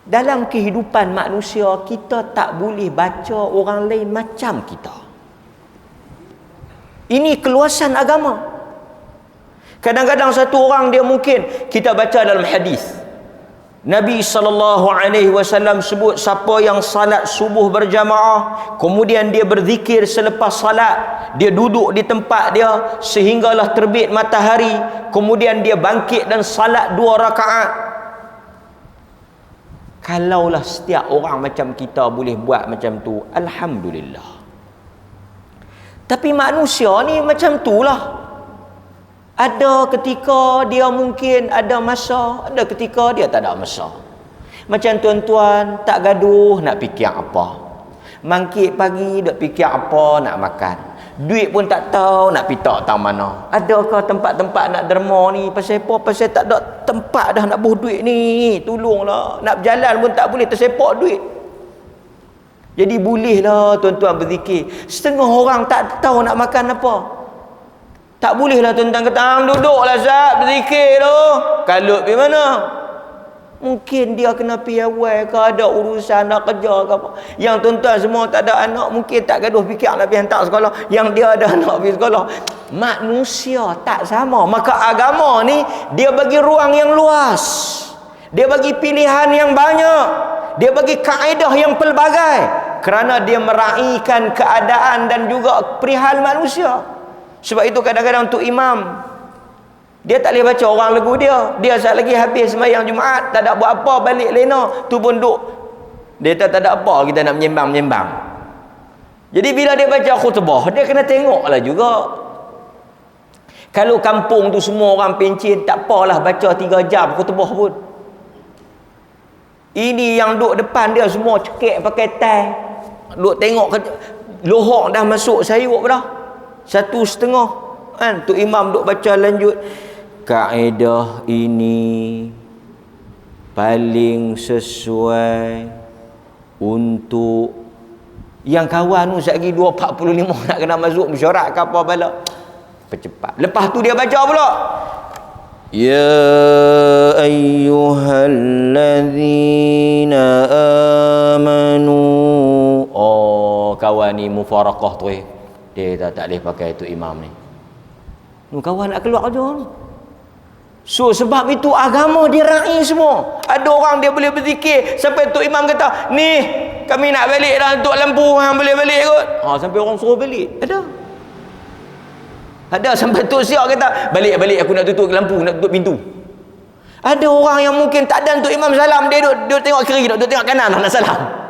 Dalam kehidupan manusia, kita tak boleh baca orang lain macam kita. Ini keluasan agama. Kadang-kadang satu orang dia mungkin, kita baca dalam hadis, Nabi SAW sebut siapa yang salat subuh berjamaah, kemudian dia berzikir selepas salat, dia duduk di tempat dia sehinggalah terbit matahari, kemudian dia bangkit dan salat 2 rakaat. Kalaulah setiap orang macam kita boleh buat macam tu, alhamdulillah. Tapi manusia ni macam tulah. Ada ketika dia mungkin ada masa, ada ketika dia tak ada masa. Macam tuan-tuan tak gaduh nak fikir apa. Mangkit pagi duk fikir apa nak makan. Duit pun tak tahu nak pitak tang mana. Adakah tempat-tempat nak derma ni? Pasal apa? Pasal tak ada tempat dah nak buh duit ni. Tolonglah. Nak berjalan pun tak boleh, tersepak duit. Jadi bolehlah tuan-tuan berzikir. Setengah orang tak tahu nak makan apa. Tak bolehlah tuan-tuan kata, duduklah Zat berzikir tu. Kalut pergi mana? Mungkin dia kena pergi awal ke, ada urusan, nak kerja ke apa. Yang tuan-tuan semua tak ada anak, mungkin tak gaduh fikir nak pergi hantar sekolah. Yang dia ada anak pergi sekolah. Manusia tak sama. Maka agama ni, dia bagi ruang yang luas. Dia bagi pilihan yang banyak. Dia bagi kaedah yang pelbagai. Kerana dia meraihkan keadaan dan juga perihal manusia. Sebab itu kadang-kadang untuk imam, dia tak boleh baca orang lagu dia. Dia saat lagi habis sembahyang Jumaat, tak ada buat apa, balik lena, tu pun duk. Dia tak ada apa, kita nak menyembang-menyembang. Jadi bila dia baca khutbah, dia kena tengoklah juga. Kalau kampung tu semua orang pencin, tak apalah baca 3 jam khutbah pun. Ini yang duk depan dia semua cekik pakai tai. Duk tengok lohok dah masuk sayup dah. 1,5 kan, tu imam duk baca lanjut. Kaedah ini paling sesuai untuk yang kawan tu sekali 2.45 nak kena masuk mesyuarat ke apa bala. Percepat. Lepas tu dia baca pula. Ya ayyuhallazina amanu. Oh, kawan ni mufarakah tu dia tak boleh pakai tu imam ni. Kawan nak keluar je ni. So sebab itu agama dia raih semua. Ada orang dia boleh berzikir sampai tu imam kata, ni kami nak balik dah untuk lampu, hang boleh balik kot. Sampai orang suruh balik. Ada sampai tu siap kata, balik aku nak tutup lampu, nak tutup pintu. Ada orang yang mungkin tak ada untuk imam salam, dia duduk tengok kiri, duduk tengok kanan nak salam.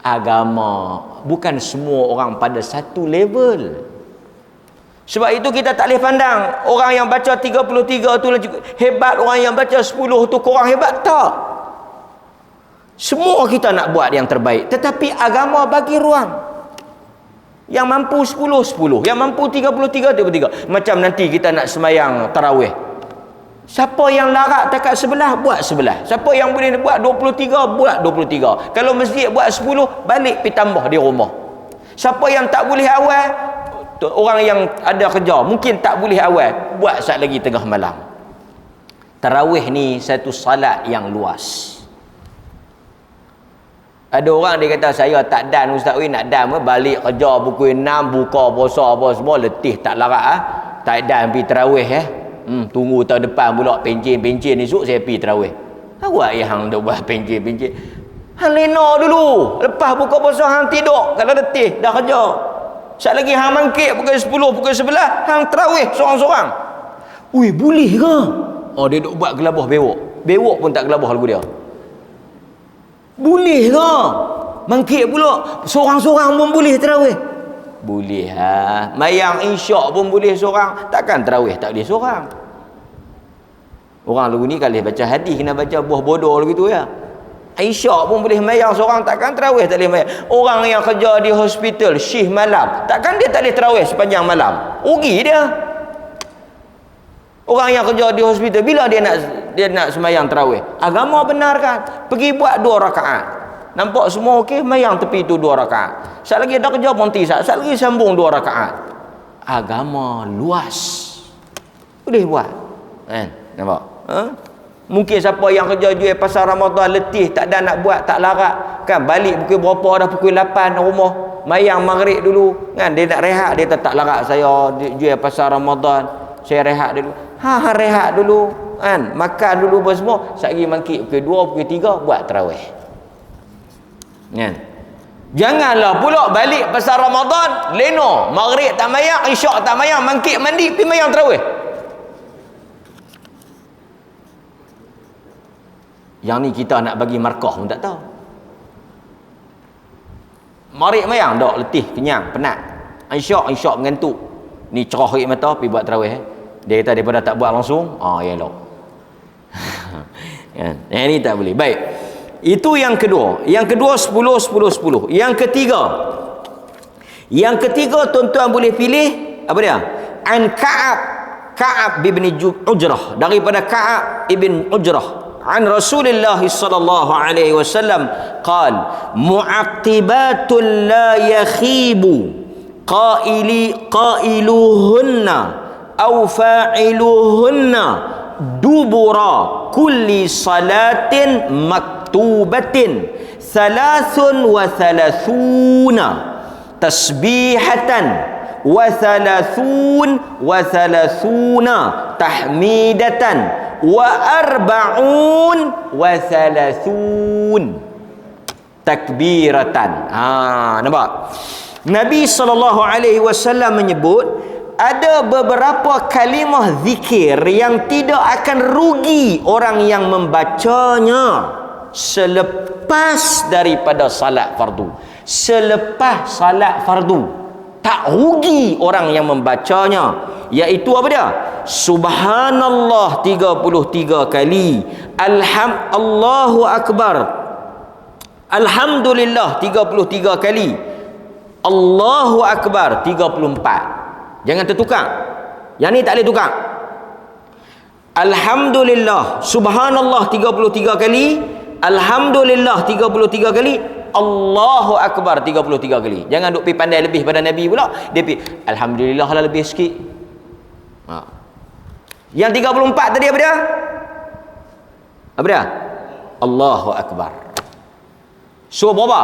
Agama bukan semua orang pada satu level. Sebab itu kita tak boleh pandang orang yang baca 33 tu hebat, orang yang baca 10 tu kurang hebat. Tak. Semua kita nak buat yang terbaik, tetapi agama bagi ruang. Yang mampu 10, yang mampu 33. Macam nanti kita nak sembahyang tarawih. Siapa yang larat takat sebelah, buat sebelah. Siapa yang boleh buat 23, buat 23. Kalau masjid buat 10, balik pergi tambah di rumah. Siapa yang tak boleh awal, orang yang ada kerja mungkin tak boleh awal, buat saat lagi tengah malam. Tarawih ni satu salat yang luas. Ada orang dia kata, saya tak dan ustaz, nak dan balik kerja pukul 6, buka puasa apa semua, letih tak larat tak dan pergi tarawih tunggu tahun depan pula pencin esok saya pergi tarawih. Awak yang dah buat pencet-pencet. Hang lena dulu. Lepas buka puasa hang tidur kalau letih dah kerja. Sat lagi hang mangkit pukul 10, pukul 11, hang tarawih seorang-seorang. Ui, boleh ke? Oh, dia duk buat gelabah bewok. Bewok pun tak gelabah lagu dia. Boleh ke? Mangkit pula seorang-seorang pun boleh tarawih. Boleh ha. Mayang isyak pun boleh seorang. Takkan tarawih tak boleh seorang. Orang lagu ni kalau baca hadis kena baca buah bodoh begitu ya. Isyak pun boleh mayang seorang, takkan tarawih tak boleh mayang. Orang yang kerja di hospital shift malam, takkan dia tak boleh tarawih sepanjang malam. Rugi dia. Orang yang kerja di hospital bila dia nak semayang tarawih? Agama benarkan. Pergi buat 2 rakaat. Nampak semua okey, mayang tepi tu 2 rakaat. Sat lagi dah kerja berhenti, sat lagi sambung 2 rakaat. Agama luas. Boleh buat. Kan? Nampak? Ha? Mungkin siapa yang kerja jual pasar Ramadan letih, tak ada nak buat, tak larat kan, balik pukul berapa dah, pukul 8 rumah, mayang maghrib dulu kan, dia nak rehat, dia tak larat saya jual pasar Ramadan, saya rehat dulu. Rehat dulu kan, makan dulu apa semua, sekali mangkit pukul 2, pukul 3 buat tarawih kan. Janganlah pula balik pasar Ramadan leno, maghrib tak mayang, isyak tak mayang, mangkit mandi pergi mayang tarawih. Yang ni kita nak bagi markah pun tak tahu. Maghrib mayang dak, letih, kenyang, penat. Isyak mengantuk. Ni cerah rik mata pergi buat tarawih. Dia kata daripada tak buat langsung, elok. Kan? Yang ni tak boleh. Baik. Itu yang kedua. Yang kedua 10 10 10. Yang ketiga tuan-tuan boleh pilih apa dia? An Ka'ab bin Ujrah, daripada Ka'ab ibn Ujrah. عن رسول الله صلى الله عليه وسلم قال معقبات لا يخيب قائلوهن أو فاعلوهن دبر كل صلاة مكتوبة 33 تسبيحة وثلاثون تحميدة وأربعون وثلاثون takbiratan. Nampak? Nabi SAW menyebut ada beberapa kalimah zikir yang tidak akan rugi orang yang membacanya selepas daripada salat fardu. Selepas salat fardu tak rugi orang yang membacanya, iaitu apa dia? Subhanallah 33 kali, Allahu Akbar, Alhamdulillah 33 kali, Allahu Akbar 34. Jangan tertukar. Yang ni tak boleh tukar. Alhamdulillah, Subhanallah 33 kali, Alhamdulillah 33 kali, Allahu Akbar 33 kali. Jangan duk pergi pandai lebih pada Nabi pula. Dia pergi Alhamdulillah lah lebih sikit. Yang 34 tadi apa dia? Apa dia? Allahu Akbar. So berapa?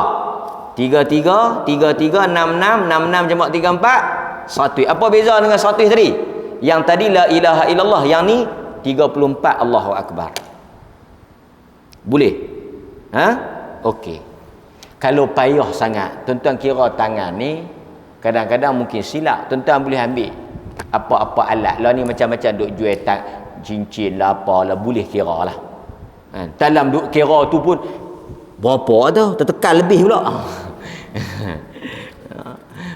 33, 66, 66 jamak 34, 1. Apa beza dengan 100 tadi? Yang tadi la ilaha illallah, yang ni 34 Allahu Akbar. Boleh? Okey. Kalau payah sangat, tuan-tuan kira tangan ni kadang-kadang mungkin silap. Tuan-tuan boleh ambil apa-apa alat lah ni, macam-macam duk jual cincin lah, apalah, boleh kira lah. Dalam duk kira tu pun berapa tu, tertekan lebih pula.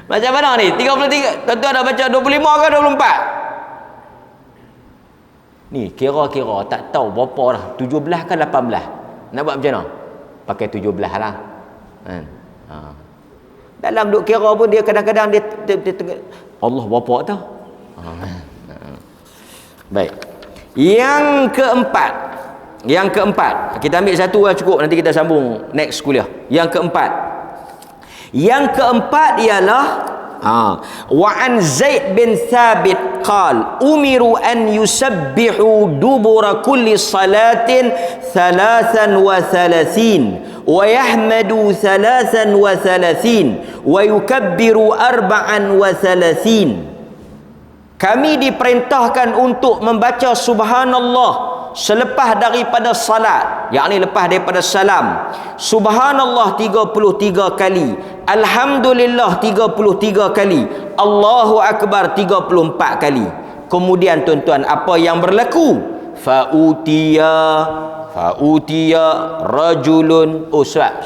Macam mana ni? 33, tuan-tuan dah baca 25 ke 24? Ni kira-kira tak tahu berapa dah, 17 ke 18. Nak buat macam mana? Pakai 17 lah. Dalam duk kira pun dia kadang-kadang dia Allah berapa tu? Baik. Yang keempat, kita ambil satu lah cukup, nanti kita sambung next kuliah. Yang keempat ialah wa an Zaid bin Thabit qal umiru an yusabbihu dubura kulli salatin 33 wa yahmadu 33 wa yukabbiru 34. Kami diperintahkan untuk membaca subhanallah selepas daripada salat, yakni lepas daripada salam, subhanallah 33 kali, alhamdulillah 33 kali, Allahu akbar 34 kali. Kemudian tuan-tuan, apa yang berlaku? Fa'utiya rajulun. Oh, sat.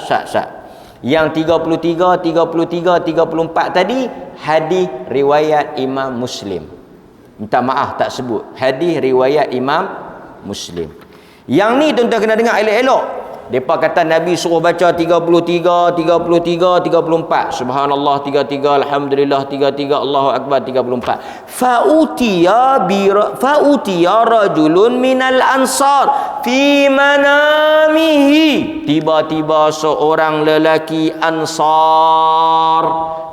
Yang 33, 34 tadi hadis riwayat Imam Muslim. Minta maaf tak sebut. Hadis riwayat Imam Muslim. Yang ni tuan-tuan kena dengar elok-elok. Depa kata Nabi suruh baca 33, 34. Subhanallah 33, alhamdulillah 33, Allahu akbar 34. Fa'utiya rajulun minal ansar fi manamihi. Tiba-tiba seorang lelaki Ansar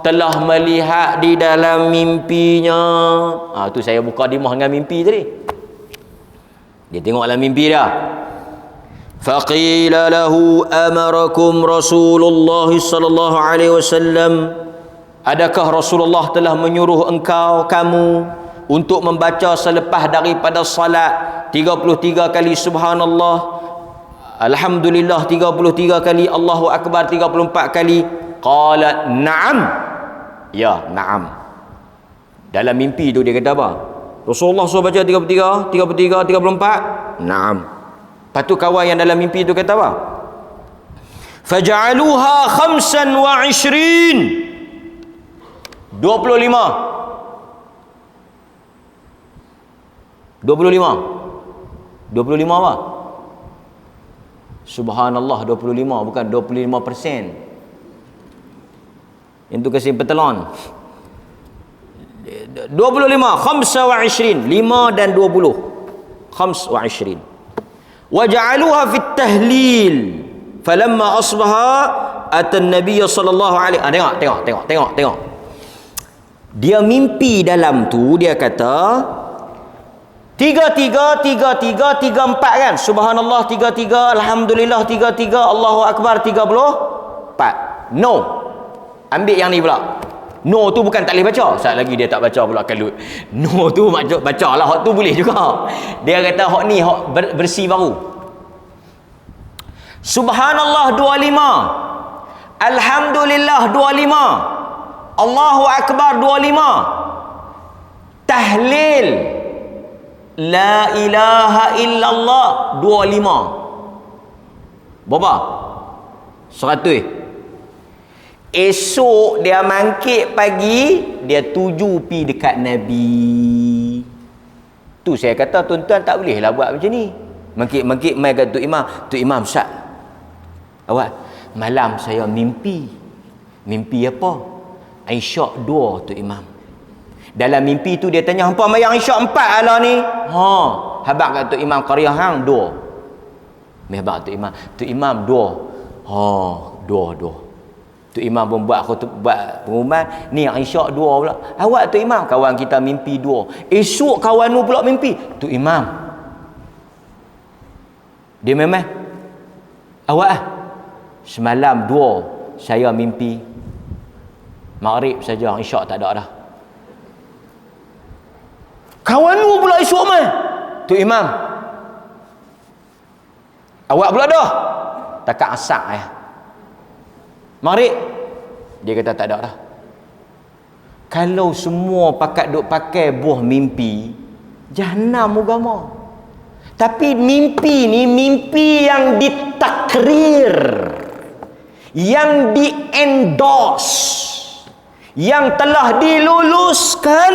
telah melihat di dalam mimpinya. Tu saya buka dimah dengan mimpi tadi. Dia tengok dalam mimpi dah. Faqila lahu amarakum Rasulullah sallallahu alaihi wasallam. Adakah Rasulullah telah menyuruh kamu untuk membaca selepas daripada salat 33 kali subhanallah, alhamdulillah 33 kali, Allahu akbar 34 kali? Qala na'am. Ya, na'am. Dalam mimpi tu dia kata apa? Rasulullah suruh baca 34? Na'am. Lepas tu kawan yang dalam mimpi tu kata apa? Faja'aluha 25 apa? Subhanallah 25, bukan 25%. Itu kasih petelon. 25, 25, 5 dan 20. 25. Waja'aluha fit tahlil falamma asbaha atan nabiy sallallahu alaihi. Tengok. Dia mimpi dalam tu, dia kata 33 34 kan, subhanallah 33, alhamdulillah 33, Allahu akbar 34. No, ambil yang ni pula. No tu bukan tak boleh baca. Saat lagi dia tak baca pula kalut. No tu baca lah, hak tu boleh juga. Dia kata hak ni hak bersih baru. Subhanallah 25, alhamdulillah 25, Allahu akbar 25, tahlil la ilaha illallah 25. Berapa? 100. Esok dia mangkit pagi, dia tuju pi dekat Nabi. Tu saya kata tuan-tuan tak boleh lah buat macam ni. Mangkit mai kat Tok Imam. Tok Imam, Ustaz, awak malam saya mimpi. Mimpi apa? Isyak 2 Tok Imam. Dalam mimpi tu dia tanya, hampa mayang isyak 4 ala ni? Habaq kat Tok Imam Qaryah hang 2. Habaq Tok Imam. Tok Imam 2. 2. Tok Imam pun buat pengumuman, ni yang isyak 2 pula. Awak Tok Imam, kawan kita mimpi 2. Esok kawan tu pula mimpi. Tok Imam, dia memang awak semalam 2 saya mimpi maghrib saja, isyak tak ada dah. Kawan tu pula esok mai. Tok Imam, awak pula dah takat asak maghrib. Dia kata tak ada dah. Kalau semua duk pakai buah mimpi, jahanam agama. Tapi mimpi ni mimpi yang ditakrir, yang di-endorse, yang telah diluluskan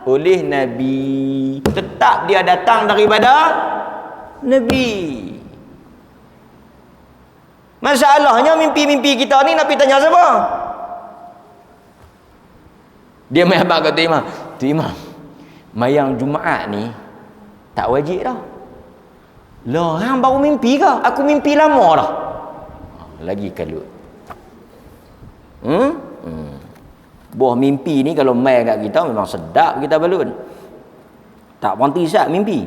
oleh Nabi. Tetap dia datang daripada Nabi. Masalahnya mimpi-mimpi kita ni Nabi tanya siapa? Dia mai habaq kat Tok Imam. Tok Imam, mayang Jumaat ni tak wajib dah. Lah, hang baru mimpi ke? Aku mimpi lama dah. Lagi kalut. Buah mimpi ni kalau mai kat kita memang sedap kita balun. Tak berhenti sat mimpi.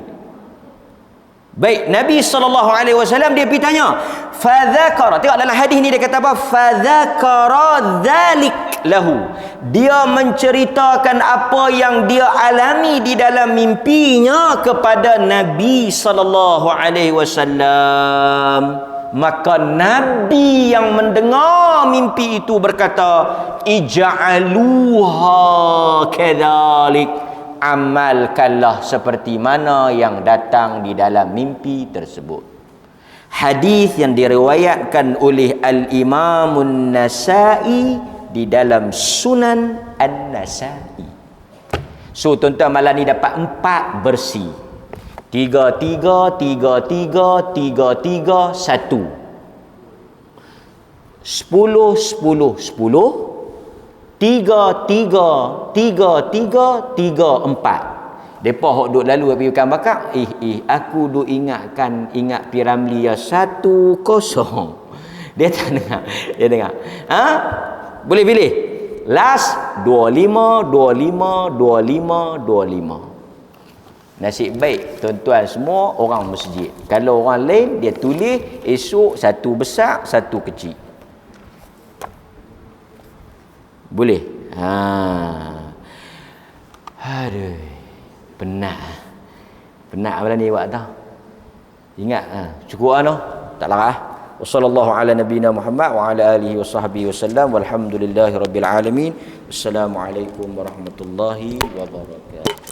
Baik, Nabi SAW dia pergi tanya, fadzakara. Tengok dalam hadis ni dia kata apa? Fadzakara dzalik lahu. Dia menceritakan apa yang dia alami di dalam mimpinya kepada Nabi sallallahu alaihi wasallam. Maka Nabi yang mendengar mimpi itu berkata, ij'aluha kadzalik, amalkanlah seperti mana yang datang di dalam mimpi tersebut. Hadis yang diriwayatkan oleh Al-Imam An-Nasa'i di dalam Sunan An-Nasa'i. So tuan-tuan malam ni dapat 4 bersih. 3, 3, 3, 3, 3, 3, 1. 10, 10, 10, 3, 3, 3, 3, 3, 4. Depa hok duk lalu pergi makan bakar. Aku duk ingat Piramli ya 1-0. Dia tak dengar. Dia dengar. Boleh pilih. Last 25, 25, 25, 25. Nasib baik tuan-tuan semua orang masjid. Kalau orang lain dia tulis esok 1 besar 1 kecil. Boleh? Aduh. Penat malam ni buat tau. Ingat cukup noh. Tak larah. Wassallallahu ala nabiyyina Muhammad wa ala alihi washabbihi wasallam walhamdulillahirabbil alamin. Wassalamualaikum warahmatullahi wabarakatuh.